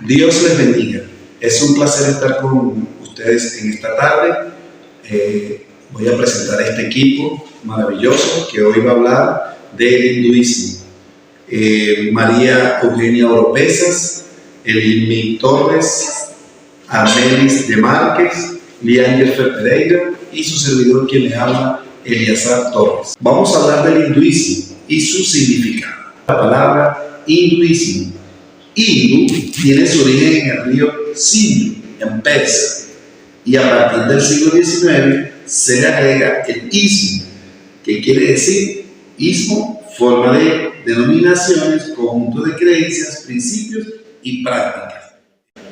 Dios les bendiga. Es un placer estar con ustedes en esta tarde. Voy a presentar a este equipo maravilloso que hoy va a hablar del hinduismo. María Eugenia Oropezas, Elimi Torres, Armelis de Márquez, Liander Pereira y su servidor quien le habla, Eliazar Torres. Vamos a hablar del hinduismo y su significado. La palabra hinduismo. Hindu tiene su origen en el río Sindhu, en Persia, y a partir del siglo XIX se le agrega el ismo, que quiere decir ismo, forma de denominaciones, conjunto de creencias, principios y prácticas.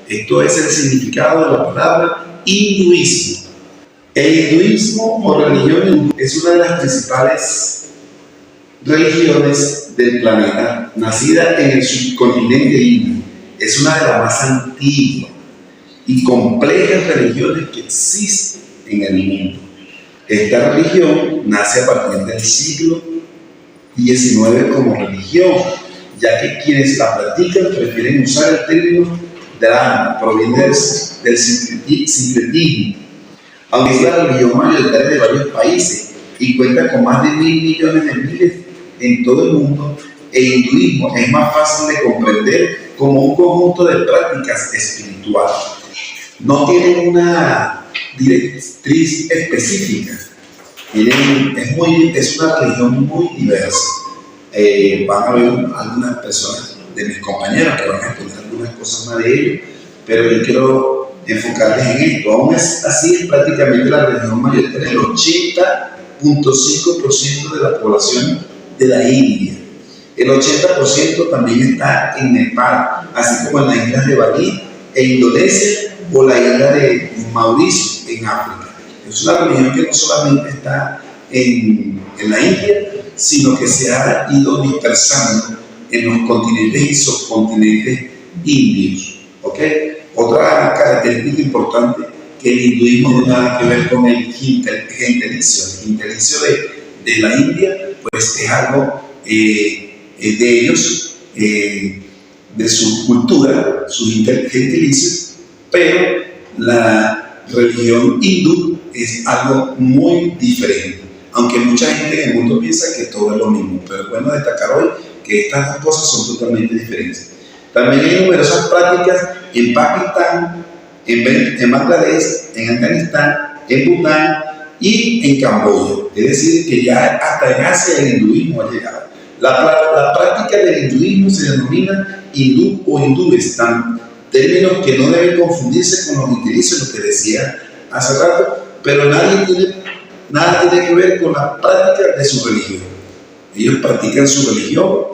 Esto es el significado de la palabra hinduismo. El hinduismo o religión hindú es una de las principales religiones del planeta, nacida en el subcontinente indio. Es una de las más antiguas y complejas religiones que existen en el mundo. Esta religión nace a partir del siglo XIX como religión, ya que quienes la practican prefieren usar el término dharma, proviene del sincretismo, aunque es la religión mayoritaria de varios países y cuenta con más de 1.000 millones de miles en todo el mundo. El hinduismo es más fácil de comprender como un conjunto de prácticas espirituales. No tienen una directriz específica. Es una religión muy diversa. Van a haber algunas personas de mis compañeros que van a exponer algunas cosas más de ello, pero yo quiero enfocarles en esto. Aún es así, es prácticamente la religión mayoritaria, el 80.5% de la población de la India. El 80% también está en Nepal, así como en las islas de Bali e Indonesia o la isla de Mauricio en África. Es una religión que no solamente está en la India, sino que se ha ido dispersando en los continentes y subcontinentes indios. ¿Okay? Otra característica importante que el hinduismo no tiene nada que ver con el gentilicio. El gentilicio de la India pues es algo de ellos, de su cultura, sus gentilicios, pero la religión hindú es algo muy diferente, aunque mucha gente en el mundo piensa que todo es lo mismo, pero es bueno destacar hoy que estas dos cosas son totalmente diferentes. También hay numerosas prácticas en Pakistán, en Bangladesh, en Afganistán, en Bután y en Camboya. Es decir, que ya hasta en Asia el hinduismo ha llegado. La práctica del hinduismo se denomina hindú o hindúistán, términos que no deben confundirse con los utilizos, lo que decía hace rato, pero nada tiene que ver con la práctica de su religión. Ellos practican su religión,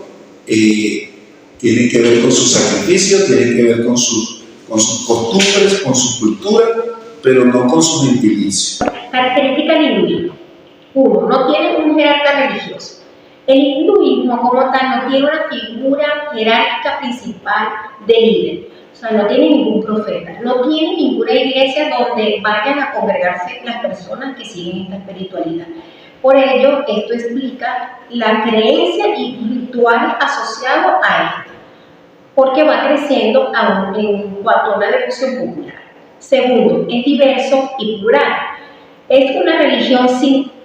tienen que ver con sus sacrificios, tienen que ver con sus costumbres, con su cultura, pero no con su gentilicio. Característica del hinduismo. 1. No tiene un jerarca religioso. El hinduismo como tal no tiene una figura jerárquica principal de líder. O sea, no tiene ningún profeta, no tiene ninguna iglesia donde vayan a congregarse las personas que siguen esta espiritualidad. Por ello, esto explica la creencia y rituales asociados a esto, porque va creciendo en cuanto a una devoción popular. Segundo, es diverso y plural. Es una religión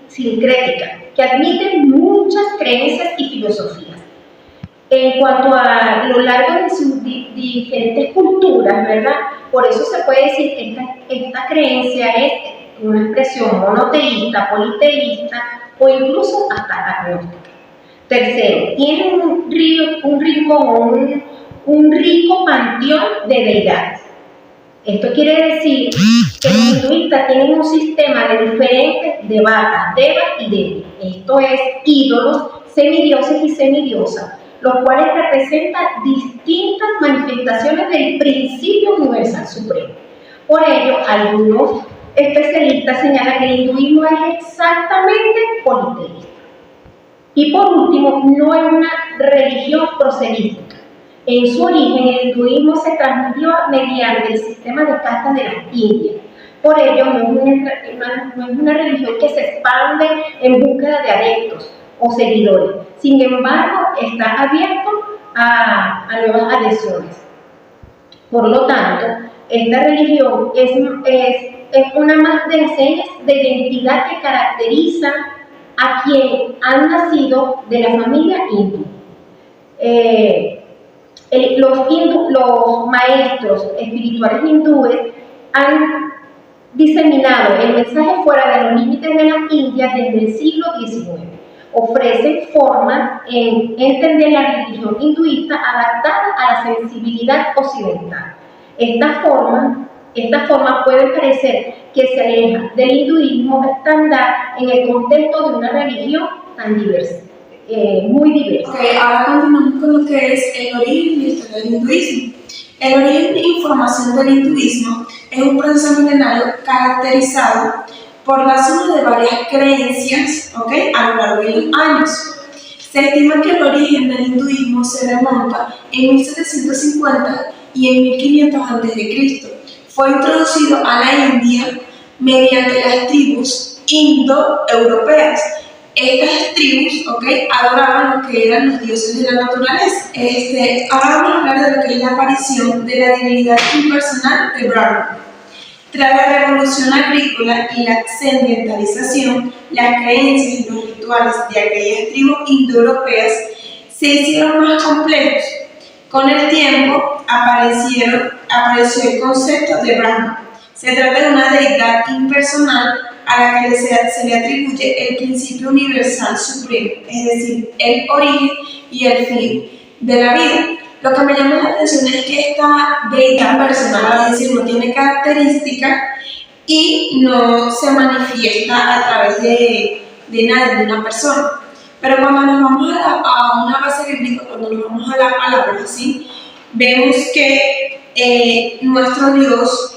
sincrética que admite muchas creencias y filosofías. En cuanto a lo largo de sus diferentes culturas, ¿verdad? Por eso se puede decir que esta creencia es una expresión monoteísta, politeísta o incluso hasta agnóstica. Tercero, tiene un rico panteón de deidades. Esto quiere decir que los hinduistas tienen un sistema de diferentes devatas, devas y devi. Esto es ídolos, semidioses y semidiosas, los cuales representan distintas manifestaciones del principio universal supremo. Por ello, algunos especialistas señalan que el hinduismo es exactamente politeísta. Y por último, no es una religión proselítica. En su origen, el hinduismo se transmitió mediante el sistema de castas de las Indias. Por ello, no es una religión que se expande en búsqueda de adeptos o seguidores. Sin embargo, está abierto a nuevas adhesiones. Por lo tanto, esta religión es una más de las señas de identidad que caracteriza a quien han nacido de la familia hindú. Los maestros espirituales hindúes han diseminado el mensaje fuera de los límites de las Indias desde el siglo XIX. Ofrecen formas en entender la religión hinduista adaptada a la sensibilidad occidental. Esta forma puede parecer que se aleja del hinduismo estándar en el contexto de una religión tan diversa, muy diversa. Okay, ahora continuamos con lo que es el origen y la historia del hinduismo. El origen e información del hinduismo es un proceso milenario caracterizado por la suma de varias creencias, a lo largo de los años. Se estima que el origen del hinduismo se remonta en 1750 y en 1500 a.C. Fue introducido a la India mediante las tribus indoeuropeas. Estas tribus, adoraban lo que eran los dioses de la naturaleza. Ahora vamos a hablar de lo que es la aparición de la divinidad impersonal de Brahma. Tras la revolución agrícola y la sedentarización, las creencias y los rituales de aquellas tribus indoeuropeas se hicieron más complejos. Con el tiempo apareció el concepto de Brahma. Se trata de una deidad impersonal a la que se le atribuye el principio universal supremo, es decir, el origen y el fin de la vida. Lo que me llama la atención es que esta deidad personal, es decir, no tiene características y no se manifiesta a través de nadie, de una persona. Pero cuando nos vamos a una base bíblica, cuando nos vamos a la palabra, ¿sí? Vemos que nuestro Dios,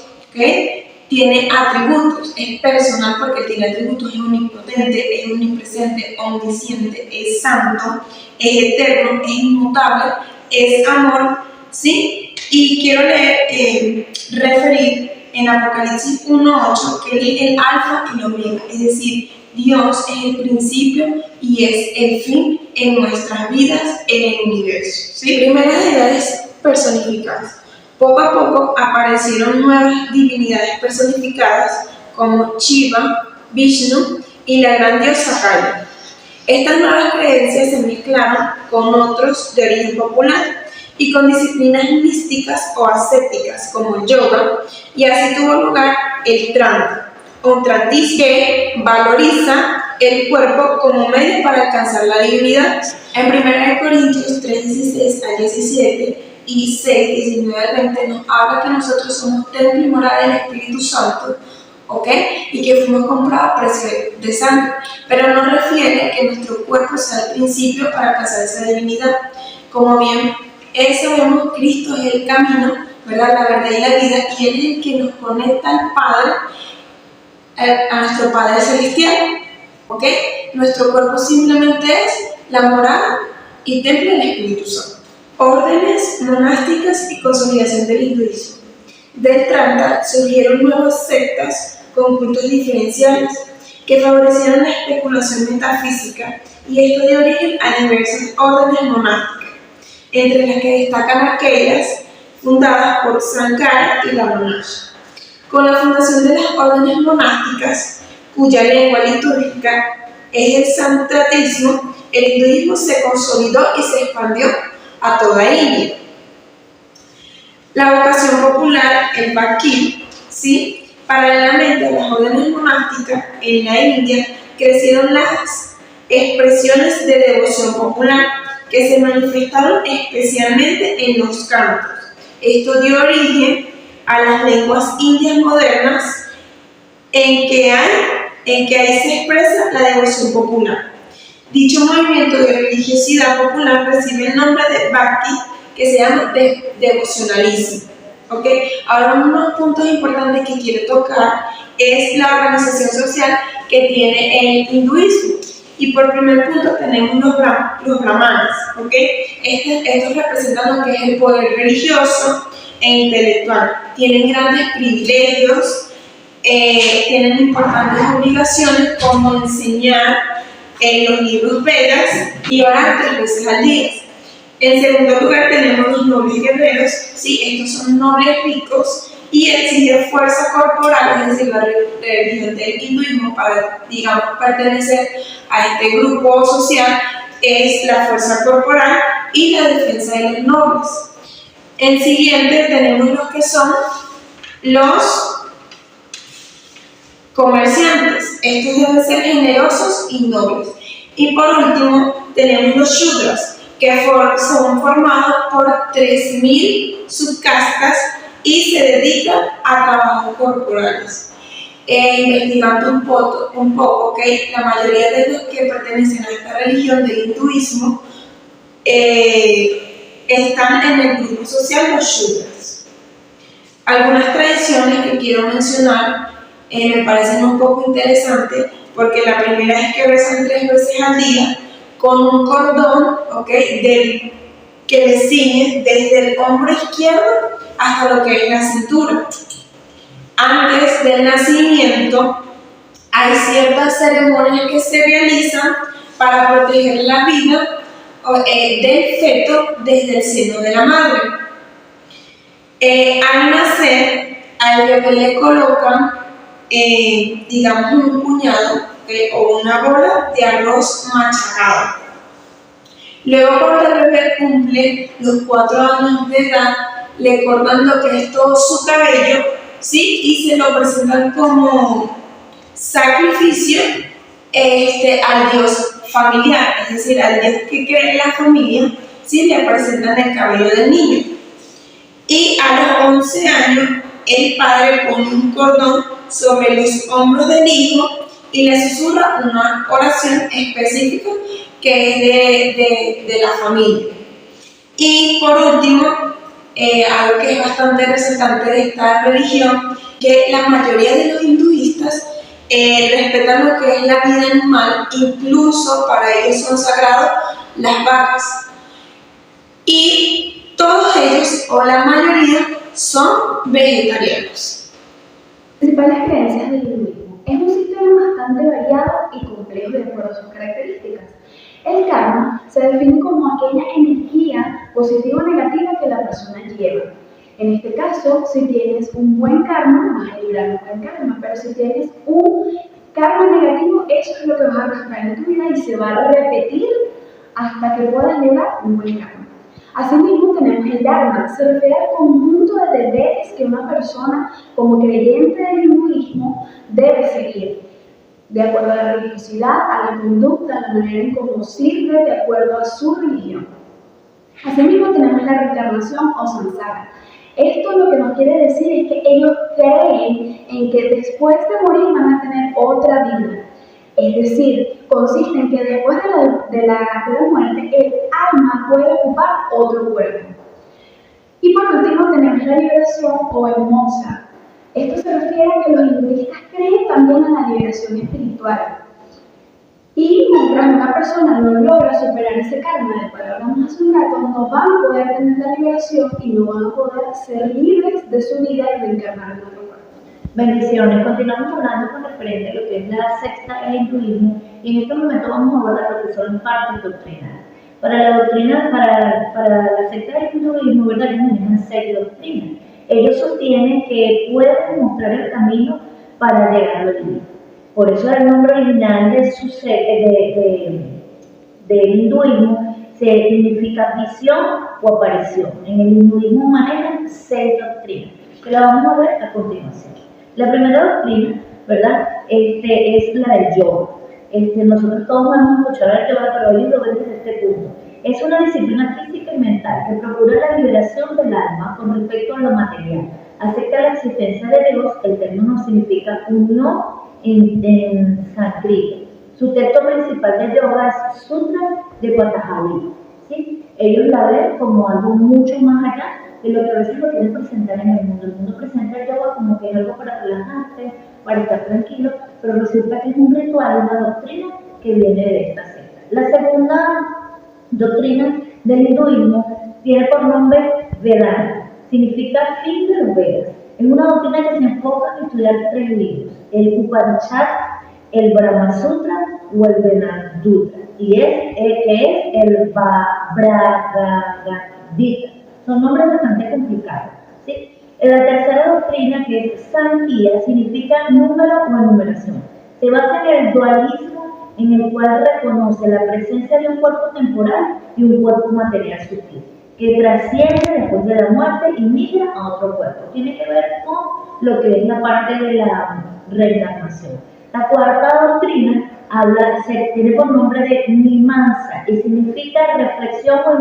tiene atributos, es personal porque tiene atributos, es omnipotente, es omnipresente, omnisciente, es santo, es eterno, es inmutable, es amor, ¿sí? Y quiero referir en Apocalipsis 1:8 que Él es el alfa y el omega, es decir, Dios es el principio y es el fin en nuestras vidas, en el universo, ¿sí? Primeras deidades personificadas. Poco a poco aparecieron nuevas divinidades personificadas como Shiva, Vishnu y la gran diosa Kali. Estas nuevas creencias se mezclaron con otros de origen popular y con disciplinas místicas o ascéticas como el yoga, y así tuvo lugar el Tantra, un trantismo que valoriza el cuerpo como medio para alcanzar la divinidad. En 1 Corintios 3:16 al 17 y 6:19 al 20 nos habla que nosotros somos templo y morada del Espíritu Santo, y que fuimos comprados a precio de sangre, pero no refiere que nuestro cuerpo sea el principio para alcanzar esa divinidad. Como bien sabemos, Cristo es el camino, ¿verdad?, la verdad y la vida, y Él es el que nos conecta al Padre, a nuestro Padre Celestial. Nuestro cuerpo simplemente es la morada y templo del Espíritu Santo. Órdenes monásticas y consolidación del hinduismo. Del Tantra surgieron nuevas sectas con cultos diferenciales que favorecieron la especulación metafísica, y esto dio origen a diversas órdenes monásticas, entre las que destacan aquellas fundadas por Sankara y Ramanuja. Con la fundación de las órdenes monásticas, cuya lengua litúrgica es el sankratismo, el hinduismo se consolidó y se expandió a toda India. La vocación popular, el Bhakti, ¿sí? Paralelamente a las órdenes monásticas, en la India crecieron las expresiones de devoción popular que se manifestaron especialmente en los cantos. Esto dio origen a las lenguas indias modernas en que ahí se expresa la devoción popular. Dicho movimiento de religiosidad popular recibe el nombre de Bhakti, que se llama devocionalismo. Ahora, unos puntos importantes que quiero tocar es la organización social que tiene el hinduismo. Y por primer punto tenemos los brahmanes. Estos representan lo que es el poder religioso e intelectual. Tienen grandes privilegios, tienen importantes obligaciones como enseñar los libros Vedas y orar 3 veces al día. En segundo lugar tenemos los nobles guerreros, ¿sí? Estos son nobles ricos y exigen fuerza corporal, es decir, la religión del hinduismo para, digamos, pertenecer a este grupo social es la fuerza corporal y la defensa de los nobles. En siguiente tenemos los que son los comerciantes, estos deben ser generosos y nobles. Y por último tenemos los shudras, que son formados por 3.000 subcastas y se dedican a trabajos corporales. Investigando un poco, ¿okay? La mayoría de los que pertenecen a esta religión del hinduismo están en el grupo social los shudras. Algunas tradiciones que quiero mencionar me parecen un poco interesantes porque la primera es que rezan 3 veces al día con un cordón, ¿okay? Que le ciñe desde el hombro izquierdo hasta lo que es la cintura. Antes del nacimiento hay ciertas ceremonias que se realizan para proteger la vida del feto desde el seno de la madre. Al nacer, al bebé le colocan, digamos, un puñado o una bola de arroz machacado. Luego, cuando el bebé cumple los 4 años de edad, le cortan lo que es todo su cabello, ¿sí? Y se lo presentan como sacrificio al Dios familiar, es decir, al Dios que cree en la familia, ¿sí? Le presentan el cabello del niño. Y a los 11 años, el padre pone un cordón sobre los hombros del hijo y le susurra una oración específica que es de la familia. Y por último, algo que es bastante resaltante de esta religión, que la mayoría de los hinduistas respetan lo que es la vida animal, incluso para ellos son sagrados las vacas. Y todos ellos, o la mayoría, son vegetarianos. Principales creencias del hinduismo. Es un sistema bastante variado y complejo de acuerdo a sus características. El karma se define como aquella energía positiva o negativa que la persona lleva. En este caso, si tienes un buen karma, vas a liberar un buen karma, pero si tienes un karma negativo, eso es lo que vas a arrastrar en tu vida y se va a repetir hasta que puedas llevar un buen karma. Asimismo, tenemos el dharma, se refiere al conjunto de deberes que una persona, como creyente del hinduismo, debe seguir, de acuerdo a la religiosidad, a la conducta, a la manera en cómo sirve, de acuerdo a su religión. Asimismo, tenemos la reencarnación o samsara. Esto lo que nos quiere decir es que ellos creen en que después de morir van a tener otra vida. Es decir, consiste en que después de la muerte, el alma puede ocupar otro cuerpo. Y por último tenemos la liberación o el moksha. Esto se refiere a que los hinduistas creen también en la liberación espiritual. Y mientras una persona no logra superar ese karma del cual hablamos hace un rato, no van a poder tener la liberación y no van a poder ser libres de su vida y reencarnar en otro cuerpo. Bendiciones. Continuamos hablando con referente a lo que es la secta del hinduismo y en este momento vamos a abordar lo que son partes doctrinales. Para la doctrina, para la secta del hinduismo, ¿verdad? Ellos manejan 6 doctrinas. Ellos sostienen que pueden mostrar el camino para llegar al divino. Por eso el nombre original de su del hinduismo significa visión o aparición. En el hinduismo manejan 6 doctrinas, que la vamos a ver a continuación. La primera doctrina, ¿verdad? Es la del yoga. Nosotros todos hemos escuchado el yoga, pero hoy lo ven desde este punto. Es una disciplina física y mental que procura la liberación del alma con respecto a lo material. Acepta la existencia de Dios, el término significa unión en sánscrito. Su texto principal de yoga es Sutra de Patanjali, ¿sí? Ellos la ven como algo mucho más allá de lo que a veces lo quieren presentar en el mundo. El mundo presenta el yoga como que es algo para relajarte, para estar tranquilo, pero resulta que es un ritual, una doctrina que viene de esta secta. La segunda doctrina del hinduismo tiene por nombre Vedanta, significa fin de los Vedas. Es una doctrina que se enfoca en estudiar 3 libros, el Upanishad, el Brahma Sutra o el Vedanta. y que es el Bhagavad-gita. Son nombres bastante complicados, ¿sí? La tercera doctrina, que es Sankhya, significa número o enumeración. Se basa en el dualismo en el cual reconoce la presencia de un cuerpo temporal y un cuerpo material sutil, que trasciende después de la muerte y migra a otro cuerpo. Tiene que ver con lo que es la parte de la reencarnación. La cuarta doctrina tiene por nombre de Mimamsa y significa reflexión o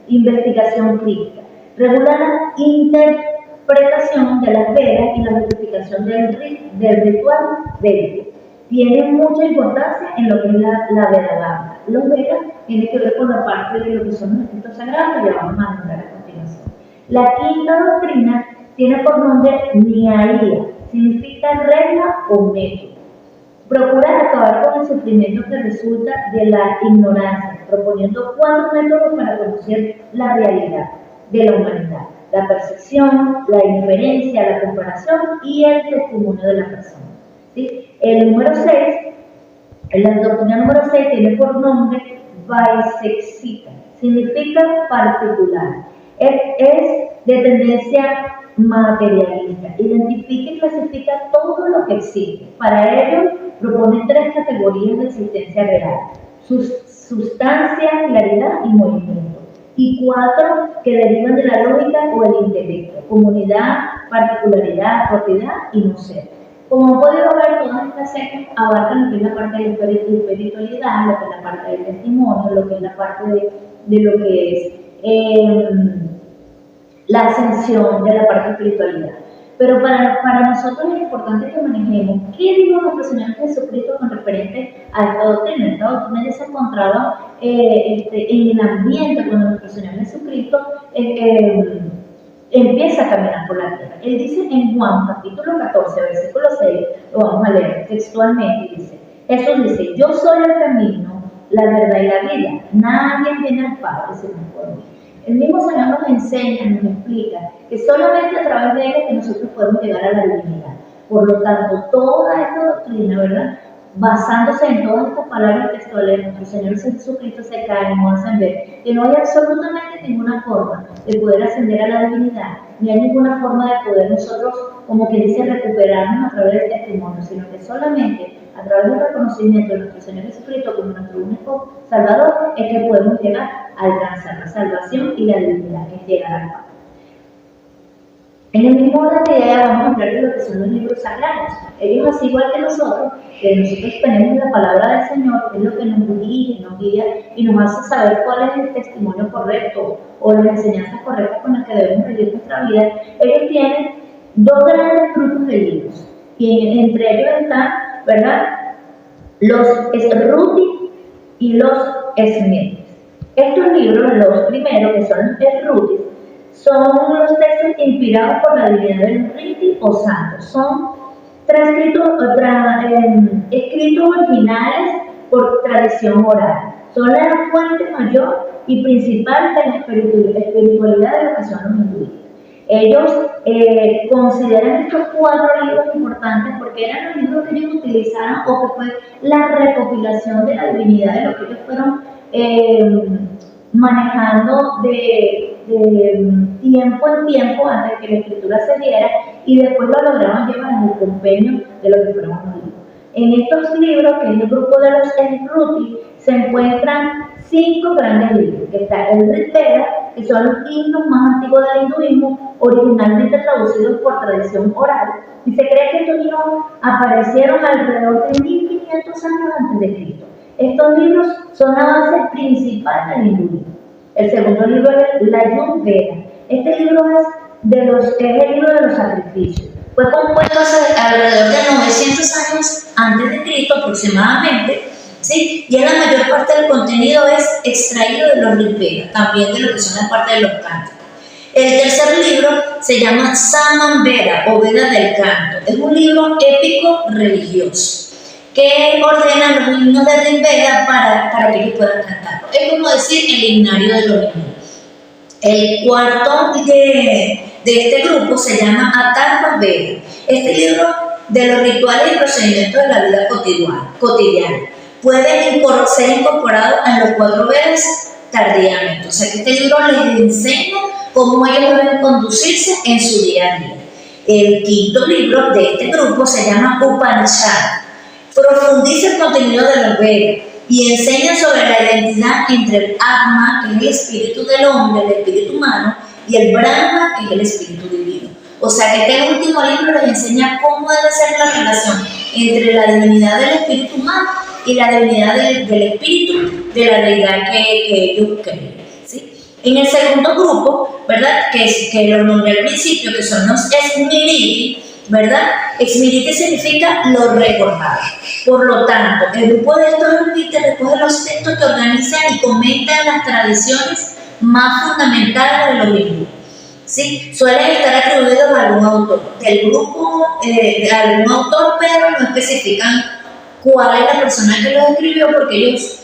investigación crítica. Regula la interpretación de las Vedas y la justificación del ritual védico. Tiene mucha importancia en lo que es la Vedagama. Los Vedas tienen que ver con la parte de lo que son los escritos sagrados, que ya vamos a nombrar a continuación. La quinta doctrina tiene por nombre Nyaya, significa regla o método. Procura acabar con el sufrimiento que resulta de la ignorancia, proponiendo 4 métodos para conocer la realidad de la humanidad: la percepción, la inferencia, la comparación y el testimonio de la persona. ¿Sí? La doctrina número 6 tiene por nombre Vaiseshika, significa particular. Es de tendencia materialista, identifica y clasifica todo lo que existe. Para ello, propone 3 categorías de existencia real: sustancia, claridad y movimiento, y 4 que derivan de la lógica o el intelecto: comunidad, particularidad, propiedad y no ser. Como han podido ver, todas estas sectas abarcan lo que es la parte de la espiritualidad, lo que es la parte del testimonio, lo que es la parte de lo que es la ascensión de la parte de espiritualidad. Pero para nosotros es importante que manejemos qué dijo nuestro Señor Jesucristo con referente a esta doctrina. Esta doctrina ya se encontraba en el ambiente cuando nuestro Señor Jesucristo empieza a caminar por la tierra. Él dice en Juan capítulo 14, versículo 6, lo vamos a leer textualmente, dice: Jesús dice: yo soy el camino, la verdad y la vida. Nadie viene al Padre sino por mí. El mismo Señor nos enseña, nos explica que solamente a través de Él es que nosotros podemos llegar a la divinidad. Por lo tanto, toda esta doctrina, ¿verdad?, basándose en todas estas palabras textuales, nuestro Señor Jesucristo se cae y nos hacen ver que no hay absolutamente ninguna forma de poder ascender a la divinidad, ni hay ninguna forma de poder nosotros, como que dice, recuperarnos a través del testimonio, sino que solamente a través del reconocimiento de nuestro Señor Jesucristo como nuestro único Salvador es que podemos llegar a alcanzar la salvación y la divinidad, que es llegar al Padre. En el mismo orden de idea vamos a hablar de lo que son los libros sagrados. Ellos, así igual que nosotros tenemos la palabra del Señor, que es lo que nos dirige, nos guía y nos hace saber cuál es el testimonio correcto o las enseñanzas correctas con las que debemos vivir nuestra vida. Ellos tienen 2 grandes grupos de libros, y entre ellos están, ¿verdad?, los Smriti y los Smritis. Estos libros, los primeros, que son los Smritis, son los textos inspirados por la divinidad del Smriti o santos. Son escritos originales por tradición oral. Son la fuente mayor y principal de la espiritualidad de lo que son los hinduistas. Ellos consideran estos 4 libros importantes porque eran los libros que ellos utilizaron, o que fue la recopilación de la divinidad de lo que ellos fueron manejando de tiempo en tiempo antes de que la escritura se diera, y después lo lograron llevar en el compendio de lo que fueron los libros. En estos libros, que es el grupo de los Smriti, se encuentran 5 grandes libros, que está el Rig Veda, que son los himnos más antiguos del hinduismo, originalmente traducidos por tradición oral, y se cree que estos libros aparecieron alrededor de 1500 años antes de Cristo. Estos libros son la base principal del hinduismo. El segundo libro es la Yug Veda. Este libro es el libro de los sacrificios. Fue compuesto alrededor de 900 años antes de Cristo aproximadamente, ¿sí? Y en la mayor parte del contenido es extraído de los Rig Veda, también de lo que son la parte de los cánticos. El tercer libro se llama Saman Veda o Veda del Canto. Es un libro épico religioso que ordena los himnos de Rig Veda para que ellos puedan cantarlo. Es como decir el himnario de los himnos. El cuarto de este grupo se llama Atharva Veda. Este libro de los rituales y procedimientos de la vida cotidiana. puede ser incorporado en los 4 Vedas tardíamente. O sea que este libro les enseña cómo ellos deben conducirse en su día a día. El quinto libro de este grupo se llama Upanishad. Profundiza el contenido de los Vedas y enseña sobre la identidad entre el Atma, que es el espíritu del hombre, el espíritu humano, y el Brahma, que es el espíritu divino. O sea que este último libro les enseña cómo debe ser la relación entre la divinidad del espíritu humano y la divinidad del espíritu de la deidad que ellos creen, ¿sí? En el segundo grupo, ¿verdad? Que lo nombré al principio, que son los Smriti, ¿verdad? Smriti significa lo recordado. Por lo tanto, el grupo de estos Smriti recoge los textos que organizan y comentan las tradiciones más fundamentales de los hindúes, ¿sí? Suelen estar atribuidos a algún autor del grupo, de algún autor, pero no especifican cuál es la persona que lo escribió, porque ellos,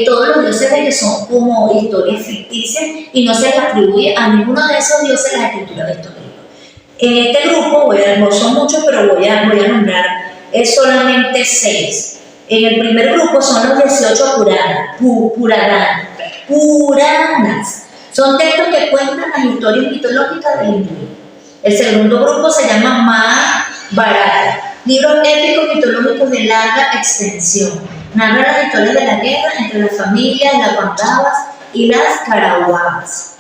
todos los dioses de ellos son como historias ficticias y no se les atribuye a ninguno de esos dioses la escritura de estos libros. En este grupo, no son muchos, pero voy a nombrar solamente 6. En el primer grupo son los 18 Puranas. Son textos que cuentan las historias mitológicas del hinduismo. El segundo grupo se llama Mahabharata, libros épicos mitológicos de larga extensión. Narra las historias de la guerra entre las familias, las Pandavas y las Kauravas.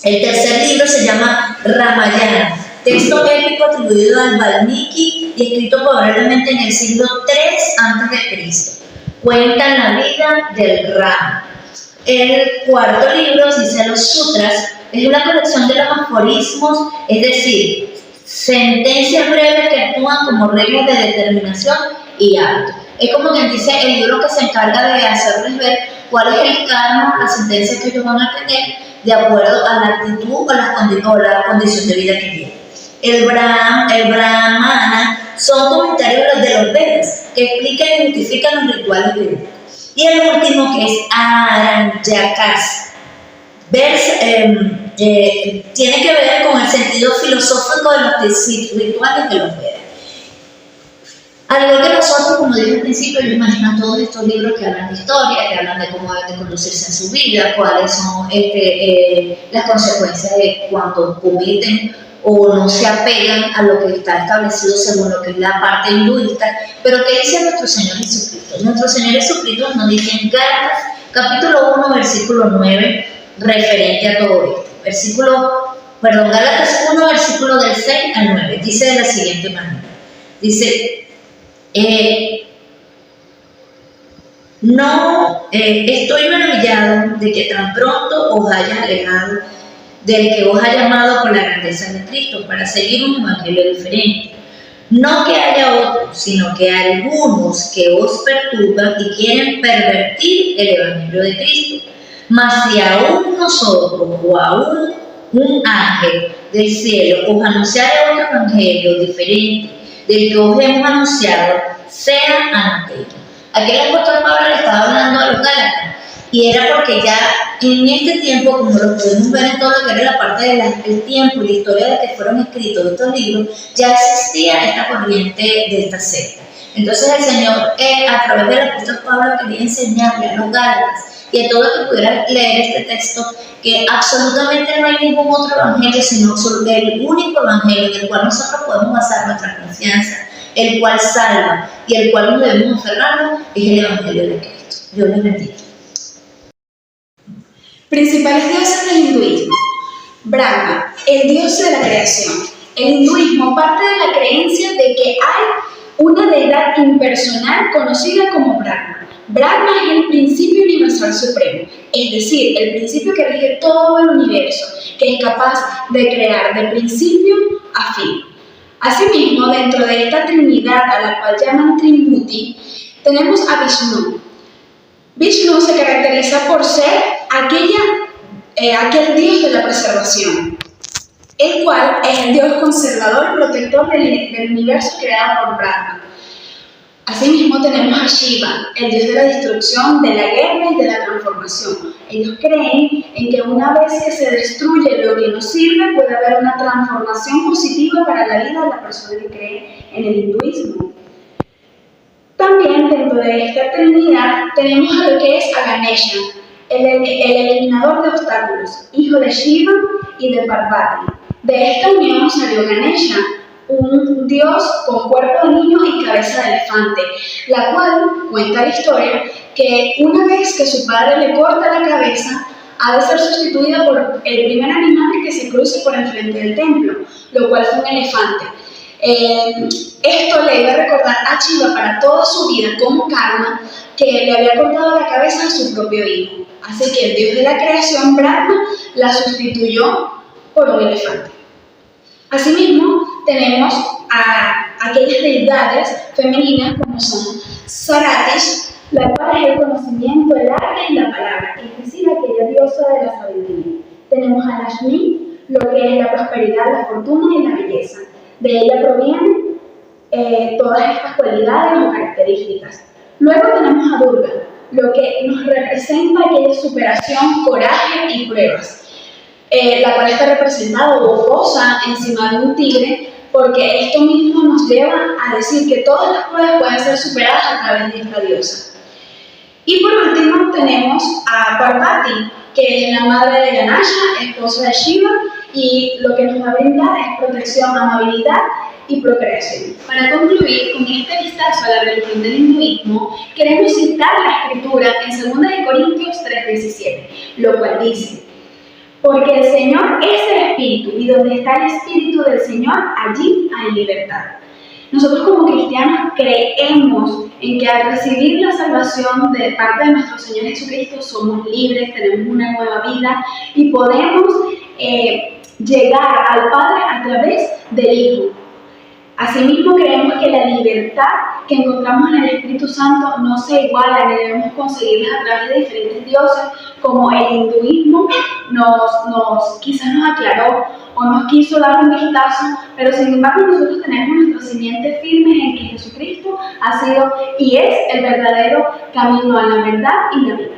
El tercer libro se llama Ramayana, texto épico atribuido al Valmiki y escrito probablemente en el siglo III a.C. Cuentan la vida del Rama. El cuarto libro, dice los Sutras, es una colección de los aforismos, es decir, sentencias breves que actúan como reglas de determinación y hábito. Es como quien dice el libro que se encarga de hacerles ver cuál es el karma, la sentencia que ellos van a tener de acuerdo a la actitud o la condición de vida que tienen. El Brahmana son comentarios de los Vedas que explican y justifican los rituales védicos. Y el último, que es Aranyakas, tiene que ver con el sentido filosófico de los rituales de los Vedas. Al igual que nosotros, como dije al principio, ellos imaginan todos estos libros que hablan de historia, que hablan de cómo deben de conducirse en su vida, cuáles son las consecuencias de cuando cometen o no se apegan a lo que está establecido según lo que es la parte hinduista. Pero ¿qué dice nuestro Señor Jesucristo? Nuestro Señor Jesucristo nos dice en Gálatas, capítulo 1, versículo 9, referente a todo esto. Gálatas 1, versículo del 6 al 9, dice de la siguiente manera. Dice, estoy maravillado de que tan pronto os haya alejado del que os ha llamado por la grandeza de Cristo para seguir un evangelio diferente. No que haya otros, sino que algunos que os perturban y quieren pervertir el evangelio de Cristo. Mas si aún nosotros o aún un ángel del cielo os anunciare otro evangelio diferente del que os hemos anunciado, sea anatema. Aquí el apóstol Pablo le estaba hablando a los Gálatas, y era porque ya en este tiempo, como lo podemos ver en todo lo que era la parte del tiempo y la historia de que fueron escritos estos libros, ya existía esta corriente de esta secta. Entonces el Señor, a través del apóstol Pablo, quería enseñarle a los Gálatas y a todos los que pudieran leer este texto que absolutamente no hay ningún otro evangelio, sino solo el único evangelio en el cual nosotros podemos basar nuestra confianza, el cual salva y el cual nos debemos aferrarnos, es el evangelio de Cristo. Dios les bendiga. Principales dioses del hinduismo. Brahma, el dios de la creación. El hinduismo parte de la creencia de que hay una deidad impersonal conocida como Brahma. Brahma es el principio universal supremo, es decir, el principio que rige todo el universo, que es capaz de crear de principio a fin. Asimismo, dentro de esta trinidad a la cual llaman Trimurti, tenemos a Vishnu. Vishnu se caracteriza por ser aquel dios de la preservación, el cual es el dios conservador y protector del universo creado por Brahma. Asimismo tenemos a Shiva, el dios de la destrucción, de la guerra y de la transformación. Ellos creen en que una vez que se destruye lo que nos sirve, puede haber una transformación positiva para la vida de la persona que cree en el hinduismo. También dentro de esta trinidad tenemos a lo que es a Ganesha, el eliminador de obstáculos, hijo de Shiva y de Parvati. De esta unión salió Ganesha, un dios con cuerpo de niño y cabeza de elefante, la cual cuenta la historia que una vez que su padre le corta la cabeza, ha de ser sustituida por el primer animal que se cruce por enfrente del templo, lo cual fue un elefante. Esto le iba a recordar a Shiva para toda su vida como karma que le había cortado la cabeza a su propio hijo. Así que el dios de la creación, Brahma, la sustituyó por un elefante. Asimismo, tenemos a aquellas deidades femeninas como son Saratish, la cual es el conocimiento, el arte y la palabra, es decir, aquella diosa de la sabiduría. Tenemos a Lakshmi, lo que es la prosperidad, la fortuna y la belleza. De ella provienen todas estas cualidades o características. Luego tenemos a Durga, lo que nos representa aquella superación, coraje y pruebas, la cual está representada o posa encima de un tigre, porque esto mismo nos lleva a decir que todas las pruebas pueden ser superadas a través de esta diosa. Y por último tenemos a Parvati, que es la madre de Ganesha, esposa de Shiva, y lo que nos va a brindar es protección, amabilidad y procreación. Para concluir con este vistazo a la religión del hinduismo, queremos citar la escritura en 2 Corintios 3:17, lo cual dice: porque el Señor es el Espíritu, y donde está el Espíritu del Señor, allí hay libertad. Nosotros como cristianos creemos en que al recibir la salvación de parte de nuestro Señor Jesucristo somos libres, tenemos una nueva vida y podemos llegar al Padre a través del Hijo. Asimismo, creemos que la libertad que encontramos en el Espíritu Santo no se iguala ni debemos conseguirla a través de diferentes dioses, como el hinduismo quizás nos aclaró o nos quiso dar un vistazo, pero sin embargo nosotros tenemos nuestros simientes firmes en que Jesucristo ha sido y es el verdadero camino a la verdad y la vida.